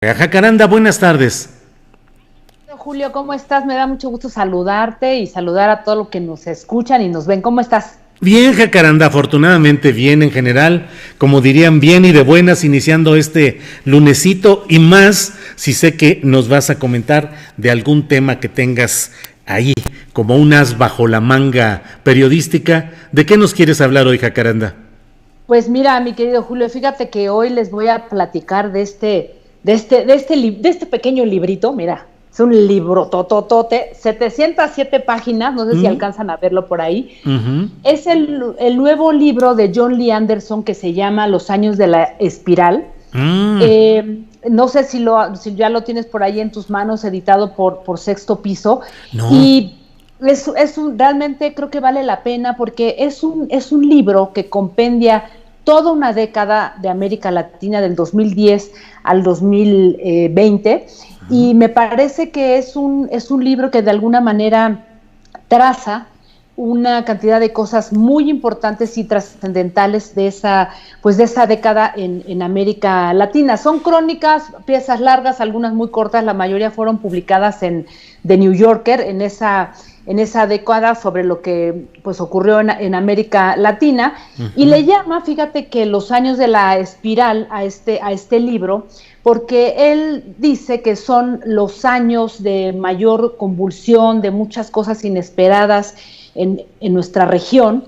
Jacaranda, buenas tardes. Julio, ¿cómo estás? Me da mucho gusto saludarte y saludar a todos los que nos escuchan y nos ven. ¿Cómo estás? Bien, Jacaranda, afortunadamente bien en general, como dirían, bien y de buenas, iniciando este lunesito y más si sé que nos vas a comentar de algún tema que tengas ahí, como un as bajo la manga periodística. ¿De qué nos quieres hablar hoy, Jacaranda? Pues mira, mi querido Julio, fíjate que hoy les voy a platicar de este pequeño librito. Mira, es un libro tototote, 707 páginas, no sé si alcanzan a verlo por ahí. Es el nuevo libro de John Lee Anderson que se llama Los años de la espiral. No sé si ya lo tienes por ahí en tus manos, editado por Sexto Piso. No. Y realmente creo que vale la pena porque es un libro que compendia toda una década de América Latina, del 2010 al 2020, y me parece que es un libro que de alguna manera traza una cantidad de cosas muy importantes y trascendentales de esa década en América Latina. Son crónicas, piezas largas, algunas muy cortas, la mayoría fueron publicadas en The New Yorker en esa década, sobre lo que pues ocurrió en América Latina. Y le llama, fíjate, que Los años de la espiral a este libro, porque él dice que son los años de mayor convulsión, de muchas cosas inesperadas en nuestra región,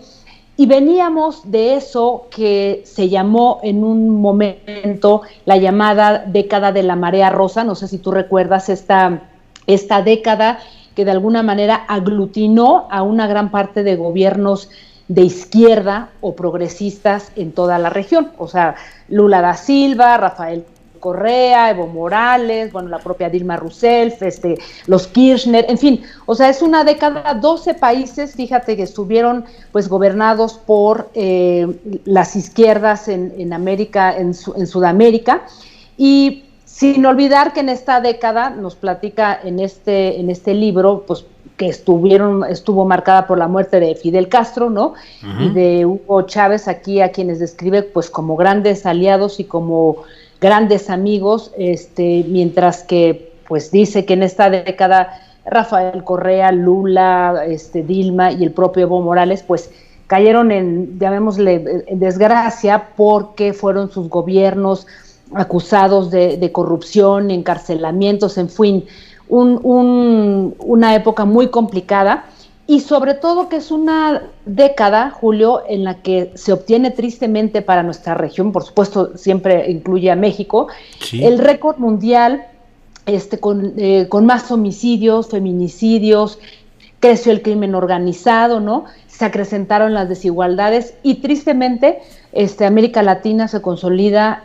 y veníamos de eso que se llamó en un momento la llamada década de la marea rosa. No sé si tú recuerdas esta década que de alguna manera aglutinó a una gran parte de gobiernos de izquierda o progresistas en toda la región. O sea, Lula da Silva, Rafael Correa, Evo Morales, bueno, la propia Dilma Rousseff, los Kirchner, en fin. O sea, es una década, 12 países, fíjate, que estuvieron pues gobernados por las izquierdas en América, en Sudamérica. Y sin olvidar que en esta década, nos platica en este libro, pues que estuvo marcada por la muerte de Fidel Castro, ¿no? Y de Hugo Chávez, aquí a quienes describe pues como grandes aliados y como grandes amigos, mientras que pues dice que en esta década Rafael Correa, Lula, Dilma y el propio Evo Morales pues cayeron llamémosle, en desgracia, porque fueron sus gobiernos acusados de corrupción, encarcelamientos, en fin, una época muy complicada, y sobre todo que es una década, Julio, en la que se obtiene tristemente para nuestra región, por supuesto siempre incluye a México, sí, el récord mundial con más homicidios, feminicidios, creció el crimen organizado, ¿no? Se acrecentaron las desigualdades y tristemente América Latina se consolida,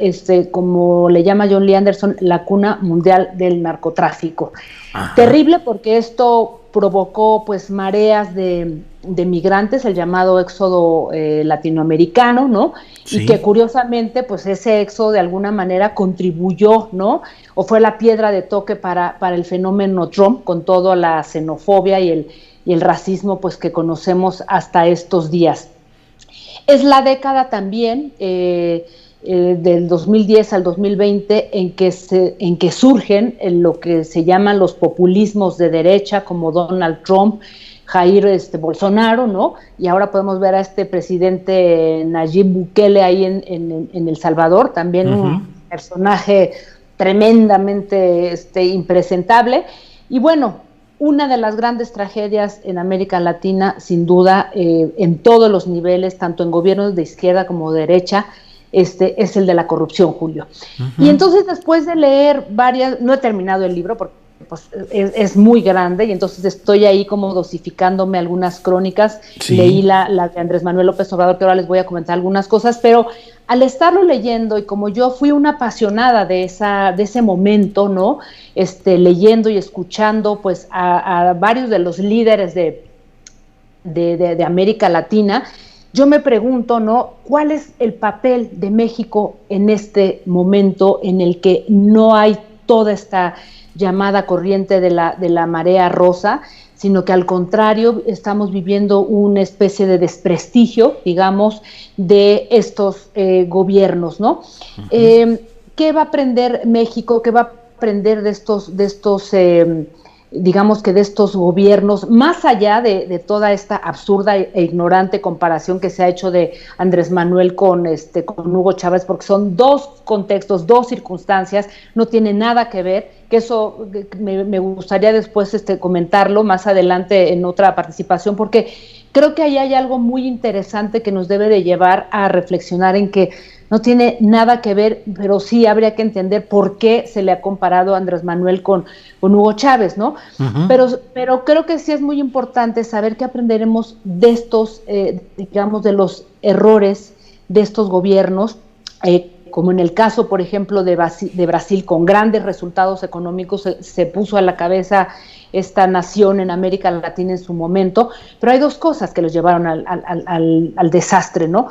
como le llama John Lee Anderson, la cuna mundial del narcotráfico. Ajá. Terrible, porque esto provocó pues mareas de migrantes, el llamado éxodo latinoamericano, ¿no? Sí. Y que curiosamente pues ese éxodo de alguna manera contribuyó, ¿no? O fue la piedra de toque para el fenómeno Trump, con toda la xenofobia y el racismo pues que conocemos hasta estos días. Es la década también del 2010 al 2020 en que surgen lo que se llaman los populismos de derecha, como Donald Trump, Jair Bolsonaro, ¿no? Y ahora podemos ver a este presidente Nayib Bukele ahí en El Salvador, también un personaje tremendamente impresentable. Y bueno, una de las grandes tragedias en América Latina, sin duda, en todos los niveles, tanto en gobiernos de izquierda como de derecha, es el de la corrupción, Julio. Y entonces, después de leer no he terminado el libro porque pues, es muy grande, y entonces estoy ahí como dosificándome algunas crónicas. Sí. Leí la de Andrés Manuel López Obrador, que ahora les voy a comentar algunas cosas, pero al estarlo leyendo, y como yo fui una apasionada de ese momento, ¿no? Leyendo y escuchando pues a varios de los líderes de América Latina, yo me pregunto, ¿no? ¿Cuál es el papel de México en este momento en el que no hay toda esta llamada corriente de la marea rosa, sino que al contrario estamos viviendo una especie de desprestigio, digamos, de estos gobiernos, ¿no? ¿qué va a aprender México? ¿Qué va a aprender de estos digamos que de estos gobiernos, más allá de toda esta absurda e ignorante comparación que se ha hecho de Andrés Manuel con Hugo Chávez, porque son dos contextos, dos circunstancias, no tiene nada que ver, que eso me gustaría después comentarlo más adelante en otra participación, porque creo que ahí hay algo muy interesante que nos debe de llevar a reflexionar en que no tiene nada que ver, pero sí habría que entender por qué se le ha comparado a Andrés Manuel con Hugo Chávez, ¿no? Pero creo que sí es muy importante saber que aprenderemos de estos, digamos, de los errores de estos gobiernos, como en el caso, por ejemplo, de Brasil, con grandes resultados económicos, se puso a la cabeza esta nación en América Latina en su momento, pero hay dos cosas que los llevaron al desastre, ¿no?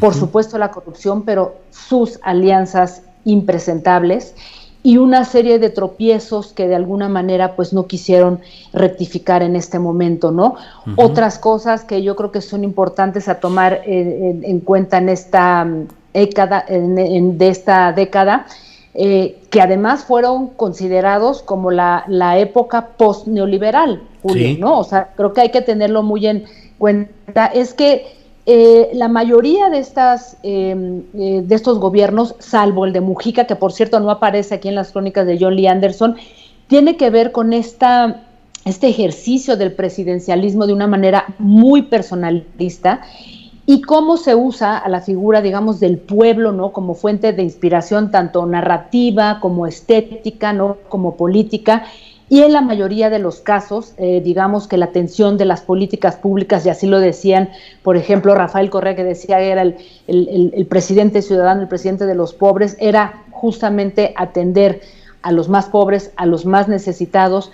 Por supuesto la corrupción, pero sus alianzas impresentables y una serie de tropiezos que de alguna manera pues no quisieron rectificar en este momento, ¿no? Otras cosas que yo creo que son importantes a tomar en cuenta en esta década, de esta década, que además fueron considerados como la época post-neoliberal, Julio, sí, ¿no? O sea, creo que hay que tenerlo muy en cuenta. Es que la mayoría de estos gobiernos, salvo el de Mujica, que por cierto no aparece aquí en las crónicas de John Lee Anderson, tiene que ver con este ejercicio del presidencialismo de una manera muy personalista y cómo se usa a la figura, digamos, del pueblo, ¿no? Como fuente de inspiración tanto narrativa como estética, ¿no? Como política. Y en la mayoría de los casos, digamos que la atención de las políticas públicas, y así lo decían, por ejemplo, Rafael Correa, que decía que era el presidente ciudadano, el presidente de los pobres, era justamente atender a los más pobres, a los más necesitados,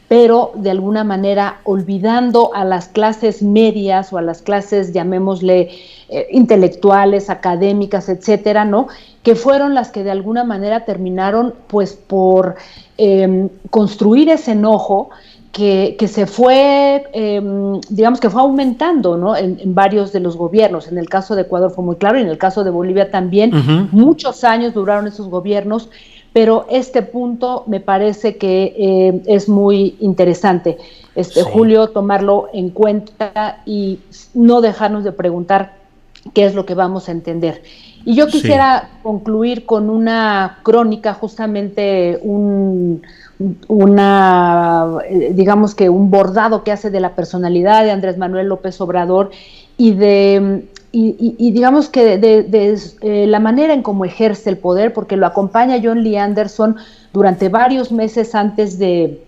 pero de alguna manera olvidando a las clases medias o a las clases, llamémosle, intelectuales, académicas, etcétera, ¿no? Que fueron las que de alguna manera terminaron pues por construir ese enojo que se fue, digamos que fue aumentando, ¿no? En varios de los gobiernos. En el caso de Ecuador fue muy claro y en el caso de Bolivia también. Muchos años duraron esos gobiernos, pero este punto me parece que es muy interesante, sí, Julio, tomarlo en cuenta y no dejarnos de preguntar qué es lo que vamos a entender. Y yo quisiera concluir con una crónica, justamente digamos que un bordado que hace de la personalidad de Andrés Manuel López Obrador y digamos que de la manera en cómo ejerce el poder, porque lo acompaña John Lee Anderson durante varios meses antes de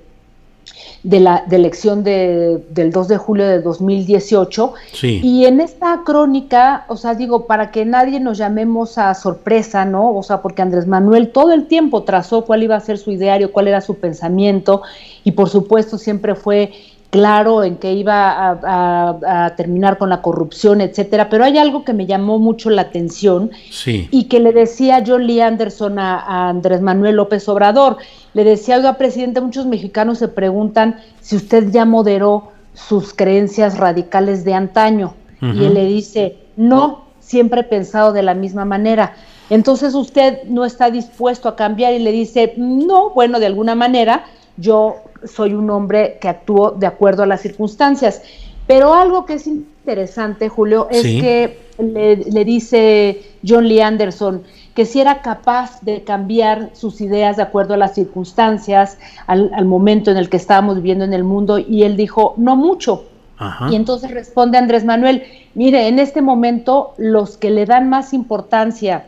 la elección del 2 de julio de 2018, sí. Y en esta crónica, o sea, digo, para que nadie nos llamemos a sorpresa, ¿no? O sea, porque Andrés Manuel todo el tiempo trazó cuál iba a ser su ideario, cuál era su pensamiento, y por supuesto siempre fue claro en que iba a terminar con la corrupción, etcétera, pero hay algo que me llamó mucho la atención, sí, y que le decía John Lee Anderson a Andrés Manuel López Obrador. Le decía: oiga, presidente, muchos mexicanos se preguntan si usted ya moderó sus creencias radicales de antaño. Y él le dice: no, siempre he pensado de la misma manera. Entonces usted no está dispuesto a cambiar, y le dice: no, bueno, de alguna manera yo soy un hombre que actúo de acuerdo a las circunstancias. Pero algo que es interesante, Julio, es sí, que le dice John Lee Anderson que si era capaz de cambiar sus ideas de acuerdo a las circunstancias, al momento en el que estábamos viviendo en el mundo, y él dijo: no mucho. Ajá. Y entonces responde Andrés Manuel: mire, en este momento los que le dan más importancia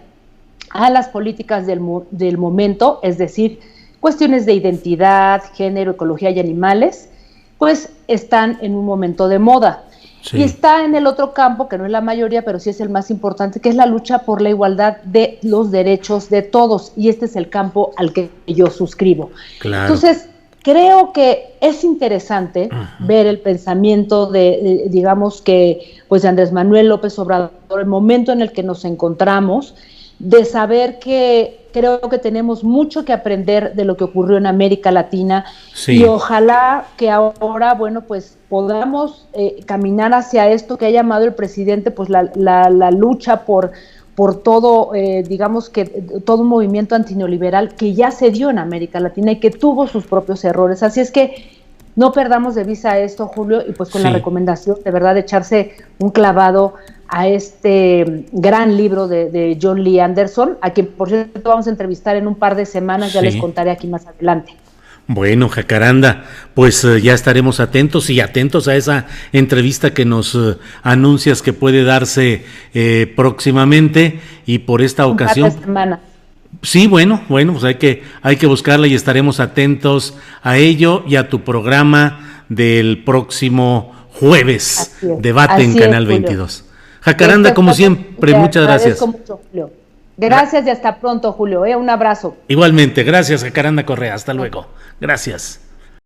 a las políticas del momento, es decir, cuestiones de identidad, género, ecología y animales, pues están en un momento de moda. Sí. Y está en el otro campo, que no es la mayoría, pero sí es el más importante, que es la lucha por la igualdad de los derechos de todos, y este es el campo al que yo suscribo. Claro. Entonces, creo que es interesante ver el pensamiento digamos que, pues, de Andrés Manuel López Obrador, el momento en el que nos encontramos, de saber que creo que tenemos mucho que aprender de lo que ocurrió en América Latina, sí, y ojalá que ahora, bueno, pues podamos caminar hacia esto que ha llamado el presidente, pues la lucha por por todo, digamos que todo un movimiento antineoliberal que ya se dio en América Latina y que tuvo sus propios errores. Así es que no perdamos de vista esto, Julio, y pues con la recomendación de verdad de echarse un clavado a este gran libro de John Lee Anderson, a quien por cierto vamos a entrevistar en un par de semanas, ya les contaré aquí más adelante. Bueno, Jacaranda, pues ya estaremos atentos a esa entrevista que nos anuncias que puede darse próximamente, y por esta ocasión. Sí, bueno, pues hay que buscarla y estaremos atentos a ello y a tu programa del próximo jueves, Debate en Canal 22. Jacaranda, como siempre, muchas gracias. Mucho, Julio. Gracias y hasta pronto, Julio. Un abrazo. Igualmente, gracias, Jacaranda Correa. Hasta luego. Gracias.